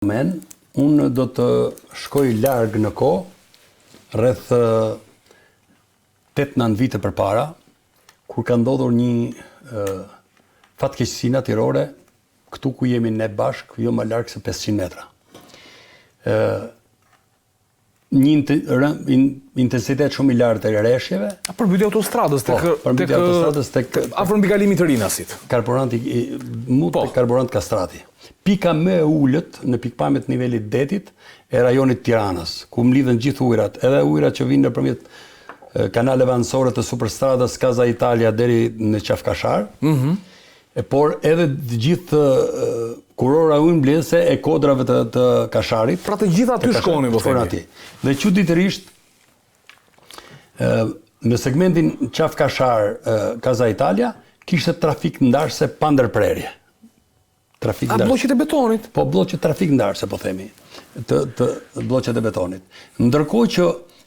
Unë do të shkoj larg në kohë, rreth 8-9 vite përpara, kur ka ndodhur një fatkeqësi natyrore këtu ku jemi ne bashk, jo më larg se 500 metra. Një intensitet shumë i lartë të rreshjeve. Përmbytja e autostradës tek afër mbi kalimin të Rinasit. Karburanti tek karburant kastrati. Pika më e ulët në pikpamje të nivelit detit e rajonit Tiranës, ku mlidhen gjithë ujërat, edhe ujërat që vinë nëpërmjet kanaleve anësore të superstradës Casa Italia deri në Qafkashar. Por edhe të gjithë kurora ujëmbledhëse e kodrave të Kasharit. Pra të gjitha aty shkonin, po themi. Dhe çuditërisht në segmentin Qafkashar Casa Italia kishte trafik ndarse pa ndërprerje. Bloqet e betonit? Po, bloqet trafik ndarse, po themi, të bloqet e betonit. Ndërkohë që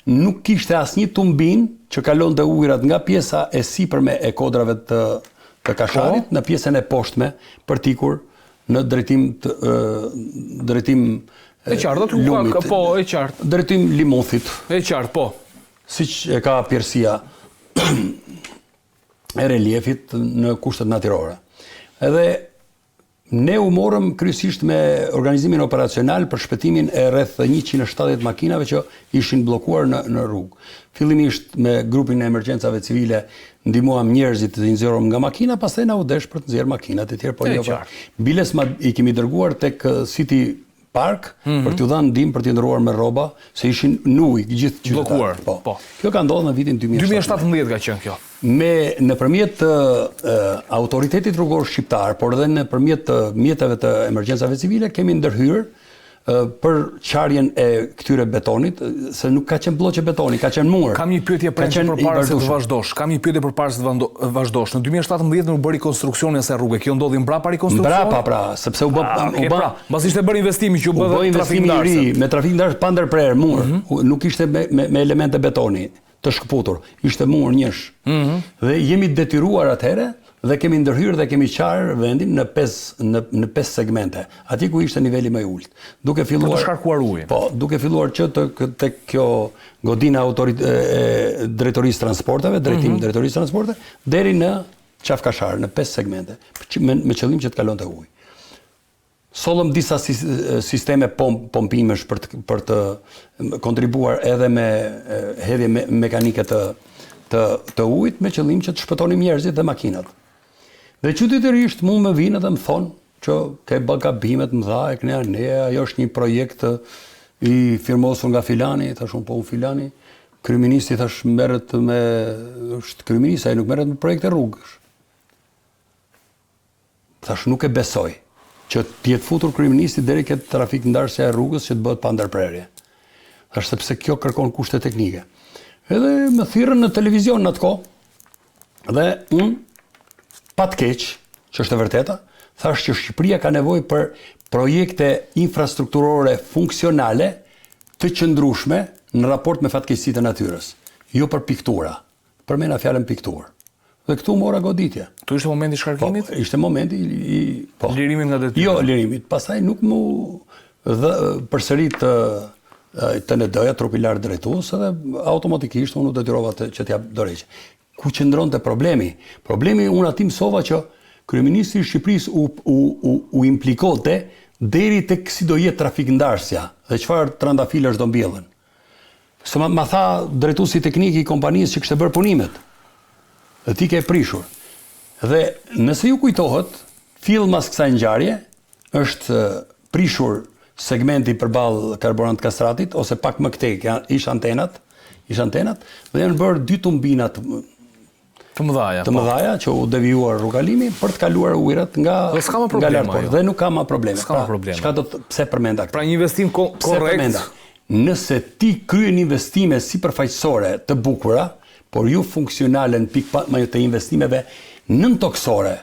nuk kishte asnjë tumbin që kalonte ujërat nga pjesa e sipërme e kodrave të Kasharit në pjesën e poshtme për tikur në drejtim e qartë, lumit, po, e qartë. Drejtim Limuthit. E qartë, po. Siç e ka pjerësia e reliefit në kushtet natyrore. Edhe ne u morëm kryesisht me organizimin operacional për shpëtimin e rreth 170 makinave që ishin bllokuar në rrugë. Fillimisht me grupin e emergjencave civile ndihmuam njerëzit të nxjerrim nga makina, pastaj na u desh për të nxjerrë makinat e tjerë, po jo. Biles i kemi dërguar tek City Park për t'u dhënë ndihmë për t'i ndëruar me rroba, se ishin në ujë gjithë bllokuar. Po. Kjo ka ndodhur në vitin 2017 ka qenë kjo. Nëpërmjet autoritetit rrugor shqiptar, por edhe nëpërmjet mjeteve të emergjencave civile kemi ndërhyrë për qarjen e këtyre betonit, se nuk ka qenë bloqe betoni, ka qenë mur. Kam një pyetje përpara se të vazhdosh. Në 2017 nuk bëri konstruksioni asaj rruge. Kjo ndodhi mbrapa rikonstruksionit? Mbrapa, pra, sepse u bë. Mbas ishte bërë investimi që u bë trafik ndarse. Me trafik ndarse pa ndërprerë, mur. Nuk ishte me elemente betoni të shkëputur. Ishte mur njësh. Dhe jemi detyruar atëherë dhe kemi ndërhyrë dhe kemi qarë vendin në 5 segmente, atje ku ishte niveli më i ulët. Duke filluar për të shkarkuar ujin. Po, duke filluar që tek kjo godina e drejtorisë transporteve, drejtim drejtorisë transporteve, deri në Qafkashar, në 5 segmente, me qëllim që të kalonte ujë. Sollëm disa sisteme pompimesh për të kontribuar edhe me hedhje mekanike të ujit, me qëllim që të shpëtonim njerëzit dhe makinat. Dhe çuditërisht mu më vinë dhe më thonë që ke bë gabimet më dha e kënea ne, ajo është një projekt i firmosur nga filani, thash unë po unë filani, kryeministi thash merret me është kryeminist, ai nuk merret me projekte rrugësh. Thash nuk e besoj që t'jetë futur kryeministi deri këtë trafik ndarse e rrugës që të bëhet pa ndërprerje. Thash sepse kjo kërkon kushte teknike. Edhe më thirrën në televizion në atë kohë dhe unë pa të keq, që është e vërteta, thash që Shqipëria ka nevojë për projekte infrastrukturore funksionale të qëndrueshme në raport me fatkeqësitë e natyrës, jo për piktura. Përmena fjalën pikturë. Dhe këtu mora goditje. Tu ishte momenti i shkarkimit? Po, ishte momenti lirimit nga detyra. Jo, lirimit. Pastaj nuk mu përsërit TND-ja, trupi i lartë drejtues, edhe automatikisht unë u detyrova që t'jap dorëheqje. Ku qëndronte problemi? Problemi unë aty mësova që kryeministri i Shqipërisë u implikote deri tek si do jetë trafik ndarsja dhe çfarë trandafilesh do mbjellën. Se ma tha drejtuesi teknik i kompanisë që kishte bërë punimet. Dhe ti ke prishur. Dhe nëse ju kujtohet, fill mas kësaj ngjarje është prishur segmenti përballë karburant kastratit ose pak më këtej ish antenat dhe janë bërë 2 tumbina të mëdhaja që u devijuar rrugalimi për të kaluar ujërat nga lartë dhe nuk ka më probleme. Çka do të pse përmenda këtë? Pra një investim korrekt. Nëse ti kryen investime sipërfaqësore të bukura, por ju funksionale në pikpamje të investimeve nëntoksore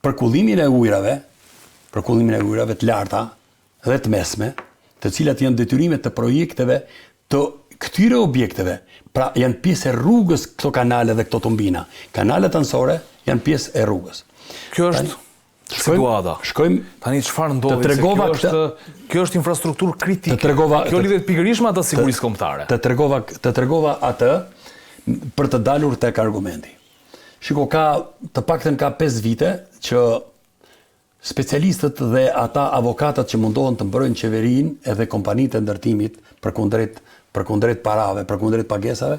për kullimin e ujërave të larta dhe të mesme, të cilat janë detyrimet të projekteve të këtyre objekteve, pra janë pjesë e rrugës këto kanale dhe këto tumbina. Kanalet anësore janë pjesë e rrugës. Kjo është situata. Tani çfarë ndodhi? Kjo është infrastrukturë kritike. Kjo lidhet pikërisht me atë sigurisë kombëtare. Të tregova atë për të dalur tek argumenti. Shiko, të paktën ka 5 vite që specialistët dhe ata avokatët që mundohen të mbrojnë qeverinë edhe kompanitë e ndërtimit përkundrejt parave, përkundrejt pagesave,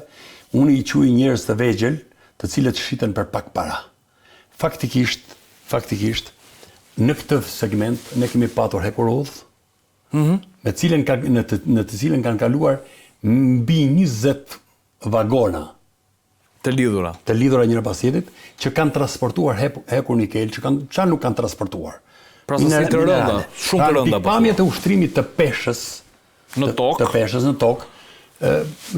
unë i quaj njerëz të vegjël, të cilët shiten për pak para. Faktikisht, në këtë segment ne kemi patur hekurudh, në të cilën kanë kaluar mbi 20 vagona të lidhura njëra pas tjetrit, që kanë transportuar hekur nikel, që nuk kanë transportuar. Pra sasi të rënda, shumë të rënda. Pikpamjet e ushtrimit të peshës në tokë,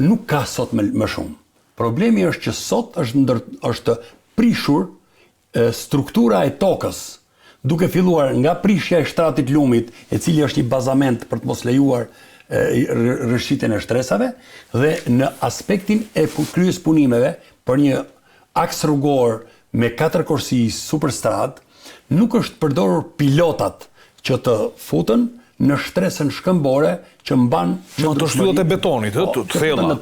nuk ka sot më shumë. Problemi është që sot është prishur struktura e tokës, duke filluar nga prishja e shtratit lumit, e cili është një bazament për të mos lejuar rrëshqitjen e shtresave, dhe në aspektin e kryes punimeve për një aks rrugor me 4 korsi superstrad, nuk është përdorur pilotat që të futen në shtresën shkëmbore që mban të shtyllat e betonit, të thella.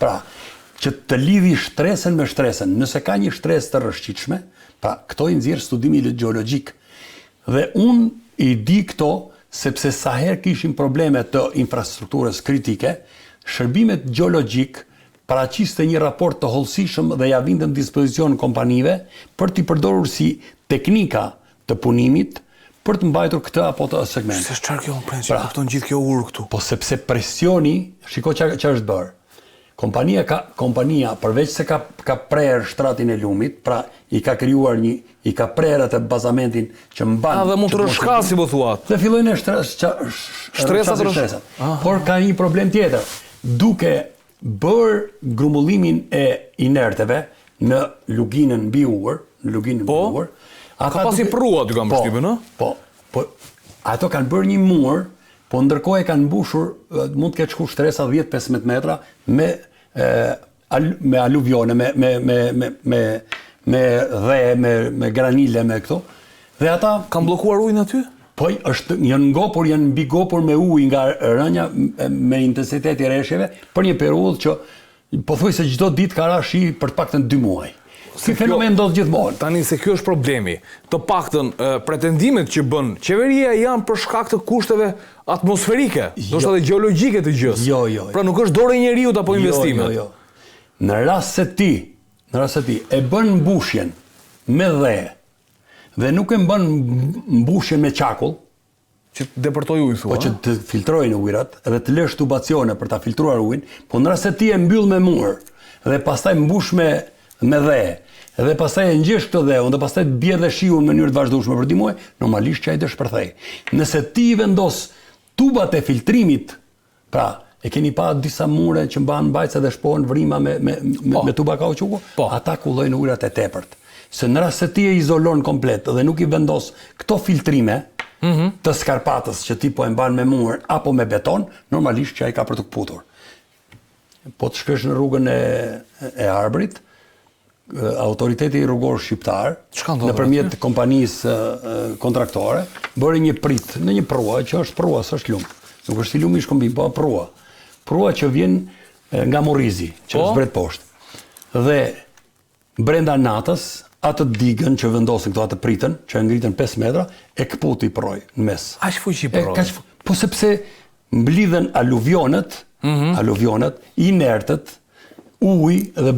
Pra, që të lidhi shtresën me shtresën. Nëse ka një shtresë të rrëshqitshme, pra këto i nxjerr studimi gjeologjik. Dhe unë i di këto sepse sa herë kishim probleme të infrastrukturës kritike, shërbimet gjeologjik paraqiste një raport të hollësishëm dhe ja vinte në dispozicion kompanive për t'i përdorur si teknika të punimit për të mbajtur këtë apo të segment. Se çfarë kjo që kupton gjithë kjo urë këtu? Po sepse presioni, shiko çfarë është bërë. Kompania përveç se ka prerë shtratin e lumit, pra i ka prerë atë bazamentin që mban. Dhe mund të rrshkasi po thuat. Dhe fillojnë shtresat. Por ka një problem tjetër. Duke bërë grumbullimin e inerteve në luginën mbi ujër, ka pasi prua aty kam përshtypjen, ë? Po, ato kanë bërë një mur, po ndërkohë e kanë mbushur, mund të ketë shku shtresa 10-15 metra me aluvione, me dhe, me granile, me këto. Dhe ata kanë bllokuar ujin aty? Po, janë mbi gopur me ujë nga rënja me intensitet i rreshjeve për një periudhë që pothuajse çdo ditë ka rashi për të paktën 2 muaj. Ky fenomen ndodh gjithmonë. Tani se kjo është problemi. Të paktën pretendimet që bën qeveria janë për shkak të kushteve atmosferike, ndoshta edhe gjeologjike të gjës. Jo. Pra nuk është dorë e njeriut apo investimet. Jo. Në rast se ti e bën mbushjen me dhe nuk e bën mbushjen me qakull, që të depërtoj ujë, thua? Po që të filtrojnë ujrat edhe të lësh tubacione për ta filtruar ujin, po në rast se ti e mbyll me mur dhe pastaj mbush me dhe, edhe pastaj e ngjesh këtë dhe, dhe pastaj të bie dhe shiu në mënyrë të vazhdueshme për 2 muaj, normalisht që ai të shpërthej. Nëse ti vendos tubat e filtrimit, pra e keni pa disa mure që mban mbajtse dhe shpohen vrima me tuba kauçuku, ata kullojnë ujrat e tepërt. Se në rast se ti e izolon komplet dhe nuk i vendos këto filtrime të skarpatës që ti po e mban me mur apo me beton, normalisht që ai ka për të kputur. Po të shkesh në rrugën e Arbrit, autoriteti rrugor shqiptar, nëpërmjet kompanisë kontraktore, bëri një prit në një prua që është prua, s'është lum. Nuk është si lumi i shkombim, po prua. Prua që vjen nga Morrizi, që zbret poshtë. Dhe brenda natës, atë digën që vendosin këto atë pritën, që e ngritën 5 metra, e kputi proj në mes. Aq fuqi proj. Po sepse mblidhen aluvionet, inertët, ujë dhe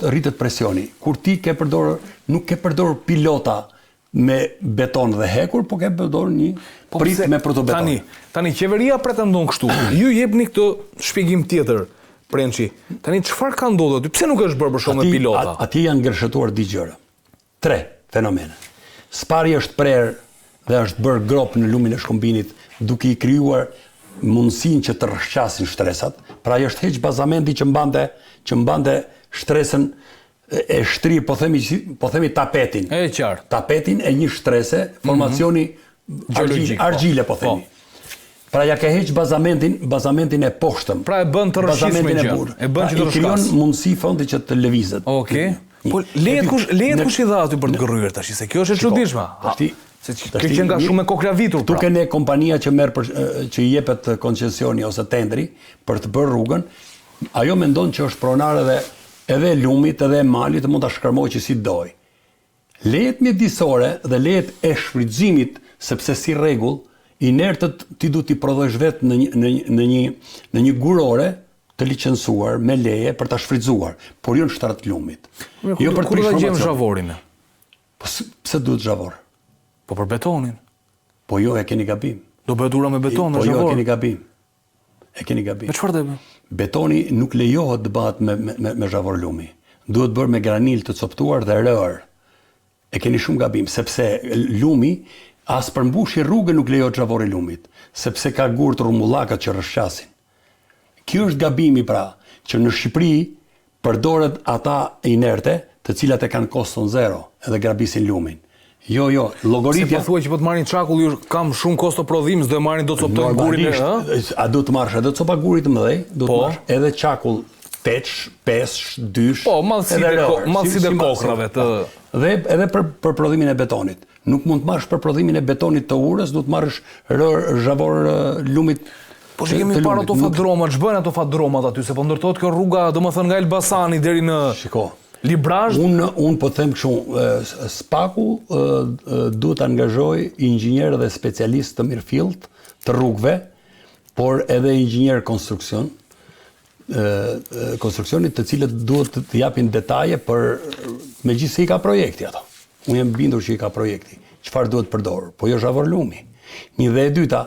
rritet presioni. Kur ti nuk ke përdorur pilota me beton dhe hekur, po ke përdorur një prit me protobeton. Tani qeveria pretendon kështu. Ju jepni këtë shpjegim tjetër, Prençi. Tani çfarë ka ndodhur aty? Pse nuk është bërë për shkak me pilota? Atje janë ngërshetuar dy gjëra. 3 fenomene. Spari është prerë dhe është bërë grop në lumin e shkombinit duke i krijuar mundësinë që të rrshqasin shtresat. Pra ajo është heq bazamenti që mbante shtresën e shtrir, po themi tapetin. E qartë. Tapetin e një shtrese, formacioni argjile, po themi. Pra ja ka heq bazamentin e poshtëm. Pra e bën të rrshqisme gjë. E bën që të rrshqas. I krijon mundësi fondi që të lëvizet. Okej. Po lehet kush i dha aty për të gërryer tash, se kjo është e çuditshme. Se kjo që nga shumë e koklavitur. Tu kene kompania që që i jepet koncesioni ose tendri për të bërë rrugën, ajo mendon që është pronar edhe lumit edhe malit mund ta shkërmojë që si doj. Lejet mjedisore dhe lejet e shfrytëzimit, sepse si rregull, inertët ti du t'i prodhojsh vetë në një gurore të licencuar me leje për ta shfrytzuar, por jo në shtrat lumit. Jo për të prish formacion. Zhavorin? Po pse duhet zhavor? Po për betonin. Po jo, e keni gabim. Do bëhet ura me beton në zhavor? Po jo, e keni gabim. Me çfarë do bëj? Betoni nuk lejohet të bëhet me zhavor lumi. Duhet bërë me granil të coptuar dhe rër. E keni shumë gabim, sepse lumi as përmbushje rrugën nuk lejohet zhavori lumit, sepse ka gurë të rrumullakat që rrëshqasin. Kjo është gabimi pra, që në Shqipëri përdoret ata inerte, të cilat e kanë koston zero, edhe grabisin lumin. Jo, llogaritja. Se po thuaj që po të marrin çakull, ju kam shumë kosto prodhim, s'do marrin do të coptojnë gurin, a do të marrësh edhe copa gurit të mëdhej, do të marrësh edhe çakull 8, 5, 2. Po, mallësi dhe kokrave të. Dhe edhe për prodhimin e betonit. Nuk mund të marrësh për prodhimin e betonit të urës, do të marrësh zhavor lumit. Po që kemi parë ato fatdroma, ç'bën ato fatdromat aty, se po ndërtohet kjo rruga, domethënë nga Elbasani deri në Librazh. Unë po them kështu, Spaku duhet të angazhoj inxhinier dhe specialist të mirëfillt të rrugëve, por edhe inxhinier konstruksionit të cilët duhet të japin detaje për megjithëse i ka projekti ato. Unë jam bindur që i ka projekti. Çfarë duhet përdorur? Po jo zhavor lumi. Një dhe e dyta,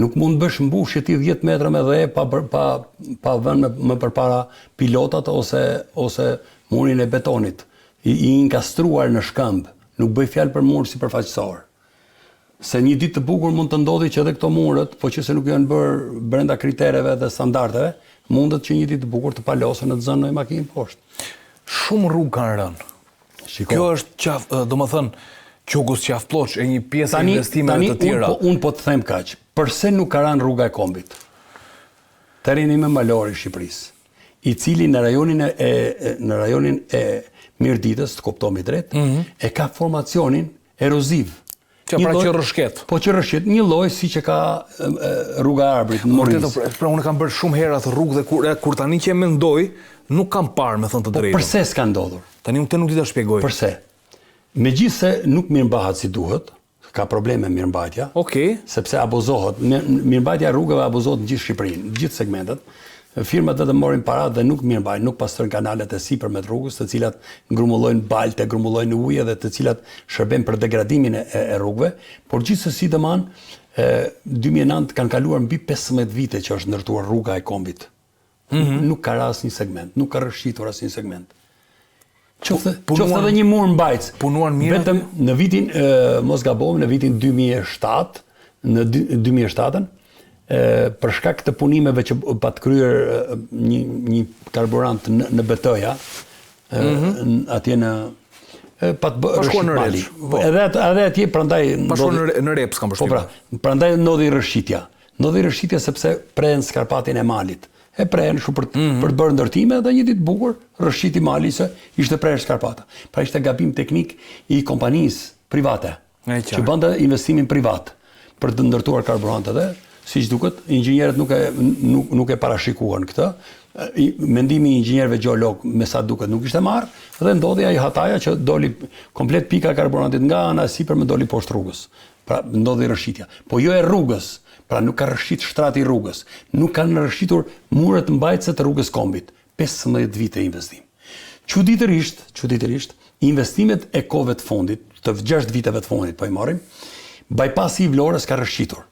nuk mund bësh mbushje ti 10 metra me dhe pa vënë më përpara pilotat ose murin e betonit. I inkastruar në shkëmb. Nuk bëj fjalë për mur sipërfaqësor. Se një ditë të bukur mund të ndodhi që edhe këto murët, po që se nuk janë bërë brenda kritereve dhe standardeve, mundet që një ditë të bukur të palosën në të zënë në makinë poshtë. Shumë rrugë kanë rënë. Kjo është domethënë Qogus qafploç e një pjesë e investimeve të tjera. Unë po të them kaq. Përse nuk ka rënë rruga e Kombit? Terreni më malor i Shqipërisë, i cili në rajonin e Mirditës, të kuptomi drejt, e ka formacionin eroziv. Pra që rrëshqet. Po që rrëshqet, një lloj si që ka rruga e Arbrit në Moris. Pra unë kam bërë shumë herë atë rrugë dhe kur tani që e mendoj, nuk kam parë, me thënë të drejtën. Po përse s'ka ndodhur? Tani unë nuk di ta shpjegoj. Përse? Megjithse nuk mirëmbahet si duhet, ka probleme mirëmbajtja. Okej. Sepse abuzohet, mirëmbajtja e rrugëve abuzohet në gjithë Shqipërinë, në gjithë segmentet. Firmat vetëm morin paratë dhe nuk mirëmbajnë, nuk pastrojnë kanalet e sipërme të rrugës, të cilat ngrumbëllojnë balte, grumullojnë ujë dhe të cilat shërbejnë për degradimin e rrugëve, por gjithsesi domon 2009 kanë kaluar mbi 15 vite që është ndërtuar rruga e Kombit. Nuk ka asnjë segment, nuk ka rrëshqitur asnjë segment. Qoftë edhe një mur mbajtës. Punuan mirë. Vetëm në vitin, mos gaboj, në vitin 2007, në 2007-ën, për shkak të punimeve që pa të kryer një karburant në Betoja, atje në pa të bërë Mali. Edhe atje prandaj në Reps kam përshtypur. Po pra, prandaj ndodhi rrëshqitja. Ndodhi rrëshqitja sepse prehen skarpatin e malit. E prehen shumë për të bërë ndërtime dhe një ditë bukur rrëshqiti mali se ishte prerë skarpata. Pra ishte gabim teknik i kompanisë private që bënte investimin privat për të ndërtuar karburantet dhe siç duket inxhinierët nuk e parashikuan këtë. Mendimi i inxhinierëve gjeolog me sa duket nuk ishte marrë dhe ndodhi ai hataja që doli komplet pika karburantit nga ana e sipër më doli poshtë rrugës. Pra ndodhi rrëshqitja. Po jo e rrugës. Pra nuk ka rrëshqit shtrati rrugës, nuk kanë rrëshqitur muret mbajtëse të rrugës Kombit. 15 vite investim. Çuditërisht, investimet e kohëve të fundit, të 6 viteve të fundit po i marrim, bypassi i Vlorës ka rrëshqitur.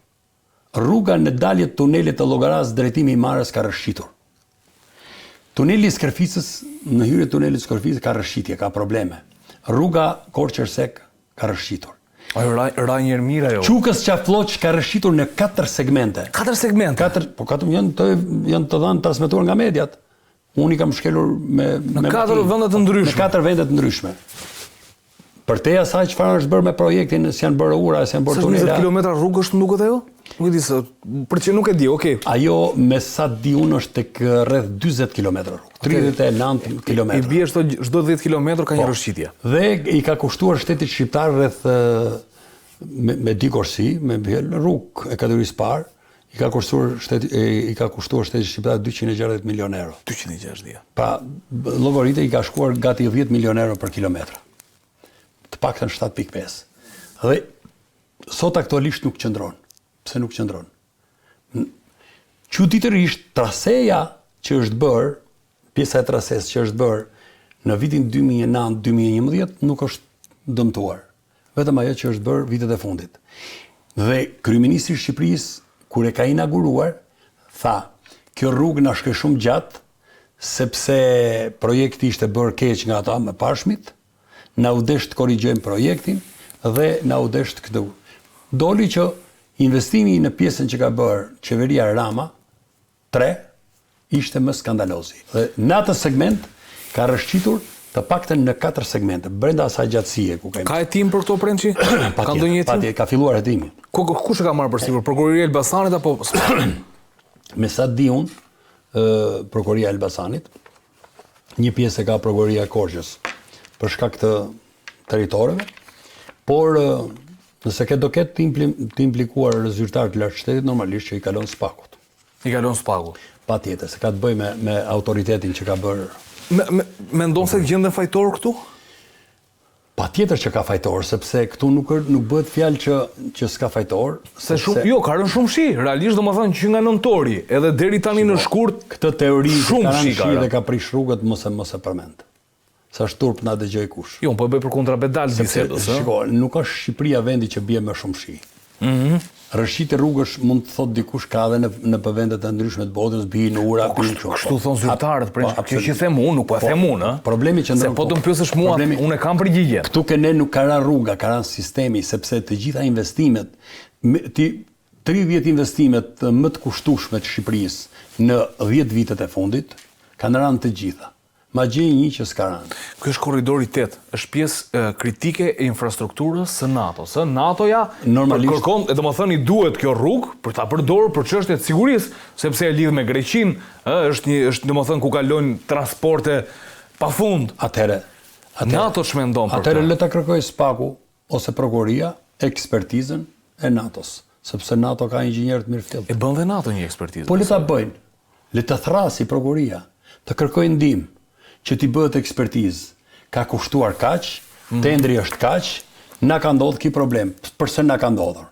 Rruga në dalje të tunelit të Llogaras drejtimi i Marës ka rrëshqitur. Tuneli i Skërficës, në hyrje të tunelit të Skërficës ka rrëshqitje, ka probleme. Rruga Korçërsek ka rrëshqitur. Rajnjer Mira jo. Qukës Qafploç ka rrëshqitur në 4 segmente. 4 segmente? Po 4 janë të dhënë transmetuar nga mediat. Unë i kam shkelur në 4 vende të ndryshme. Në 4 vende të ndryshme. Për te asaj çfarë është bërë me projektin, si janë bërë ura, si janë bërë tunela. 20 kilometra rrugë është nuk ajo? Nuk e di se, për që nuk e di, okay. Ajo me sa di unë është tek rreth 40 kilometra rrugë, 39 kilometra. I bie çdo 10 kilometër ka një rrëshqitje. Dhe i ka kushtuar shtetit shqiptar rreth me dikorsi, me rrugë e kategorisë parë, i ka kushtuar shteti shqiptar 260 milion euro. 260. Pa, llogaritë i ka shkuar gati 10 milion euro për kilometër. Të paktën 7.5. Dhe sot aktualisht nuk qëndron. Pse nuk qëndron? Çuditërisht traseja që është bërë, pjesa e trasesë që është bërë në vitin 2009-2011 nuk është dëmtuar. Vetëm ajo që është bërë vitet e fundit. Dhe kryeministri i Shqipërisë kur e ka inauguruar, tha, kjo rrugë na shkoi shumë gjatë, sepse projekti ishte bërë keq nga ata më pashmit, na u desh të korrigjojmë projektin dhe na u desh këtu. Doli që investimi në pjesën që ka bërë qeveria Rama 3 ishte më skandalozi. Dhe në atë segment ka rrëshqitur të paktën në 4 segmente, brenda asaj gjatësie ku kemi. Ka hetim për këto Prençi? Ka ndonjë hetim? Ka filluar hetimi. Kush e ka marrë përsipër? Prokuroria e Elbasanit apo Me sa di unë, Prokuroria e Elbasanit, një pjesë e ka Prokuroria e Korçës për shkak të territoreve, por nëse do ketë të implikuar zyrtar të lartë shtetit, normalisht që i kalon spakut. I kalon spaku. Patjetër, se ka të bëjë me autoritetin që ka bërë. Mendon se gjenden fajtor këtu? Patjetër që ka fajtor, sepse këtu nuk bëhet fjalë që s'ka fajtor. Jo, ka rënë shumë shi. Realisht domethënë që nga nëntori, edhe deri tani në shkurt, këtë teori shumë shi ka dhe ka prish rrugët mos e përmend. Sa shturp na dëgjoj kush. Jo, po e bëj për kontrapedal bisedës, ëh. Shiko, nuk është Shqipëria vendi që bie më shumë shi. Rrëshqit e rrugësh mund të thotë dikush ka edhe në vende të ndryshme të botës, bien ura, bien kështu. Kështu thon zyrtarët, kjo që them unë, nuk po e them unë, ëh. Problemi që se po të më pyesësh mua, unë e kam përgjigjen. Këtu ne nuk ka rënë rruga, ka rënë sistemi, sepse të gjitha investimet, 30 investimet më të kushtueshme të Shqipërisë në 10 vitet e fundit kanë rënë të gjitha. Ma gjej një që s'ka rënë. Ky është korridori 8, është pjesë kritike e infrastrukturës së NATO-s. NATO-ja kërkon, domethënë i duhet kjo rrugë për ta përdorur për çështje të sigurisë, sepse e lidh me Greqinë, është domethënë ku kalojnë transporte pafund. Atëherë NATO çmendon për këtë. Atëherë le ta kërkoj spaku ose prokuroria ekspertizën e NATO-s, sepse NATO ka inxhinierë të mirëfillt. E bën dhe NATO një ekspertizë. Po le ta bëjnë. Le të thrasi prokuroria, të kërkojë ndihmë që t'i bëhet ekspertizë. Ka kushtuar kaq, tendri është kaq, na ka ndodhur ky problem. Përse na ka ndodhur?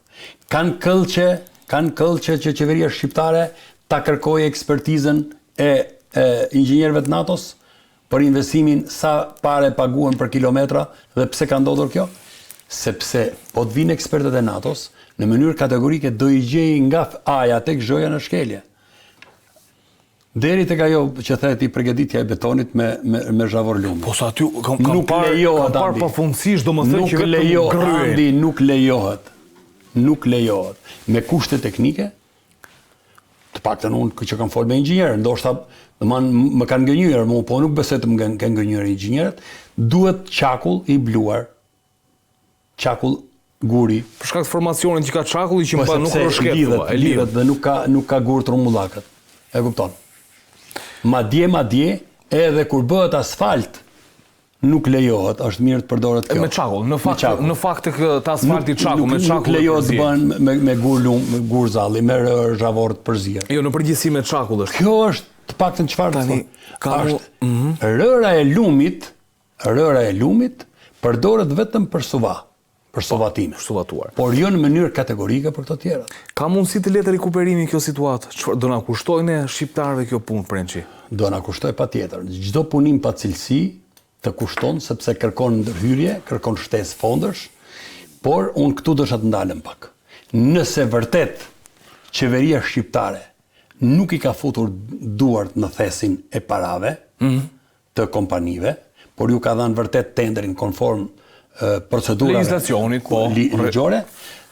Kanë këllçe që qeveria shqiptare ta kërkojë ekspertizën e inxhinierëve të NATO-s për investimin sa parë paguhen për kilometra dhe pse ka ndodhur kjo? Sepse po të vinë ekspertët e NATO-s në mënyrë kategorike do i gjej nga A-ja tek Z-ja në shkelje. Deri tek ajo që the ti përgatitja e betonit me zhavor lumi. Po sa aty kam parë pafundësisht domethënë që vetëm nuk lejohet. Me kushte teknike, të paktën unë që kam folur me inxhinierë, ndoshta më kanë gënjur, po nuk besoj të më kanë gënjur inxhinierët, duhet çakull i bluar. Çakull guri. Për shkak të formacionit që ka çakulli që mba nuk rrëshket, e lidhet dhe nuk ka gur trumbullakët. E kupton? Madje, edhe kur bëhet asfalt, nuk lejohet, është mirë të përdoret kjo. Me çakull, në fakt të asfalti çakull, me çakull. Nuk lejohet të bëhen me gur lum, me gur zalli, me zhavor të përzierë. Jo, në përgjithësi me çakull është. Kjo është të paktën çfarë tani është. Rëra e lumit përdoret vetëm për suva. Për suvatimin. Suvatuar. Por jo në mënyrë kategorike për këto tjerat. Ka mundësi të letë rikuperimi kjo situatë? Çfarë do na kushtojnë shqiptarëve kjo punë, Prençi? Do na kushtoj patjetër. Çdo punim pa cilësi të kushton sepse kërkon ndërhyrje, kërkon shtesë fondësh, por unë këtu dosha të ndalem pak. Nëse vërtet qeveria shqiptare nuk i ka futur duart në thesin e parave të kompanive, por ju ka dhënë vërtet tenderin konform procedurave legjislacionit ligjore,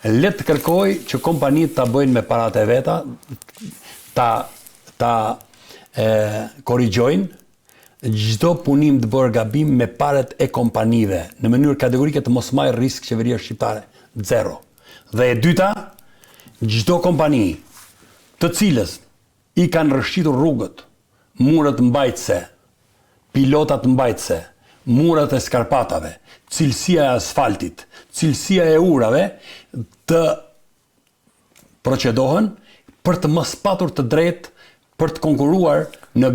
le të kërkoj që kompanitë ta bëjnë me paratë e veta, ta korrigjojnë çdo punim të bërë gabim me parat e kompanive në mënyrë kategorike të mos marrë risk qeveria shqiptare. 0. Dhe e dyta, çdo kompani të cilës i kanë rrëshqitur rrugët, muret mbajtëse, pilotat mbajtëse, murat e skarpatave, cilësia e asfaltit, cilësia e urave të procedohen për të mos patur të drejtë për të konkuruar në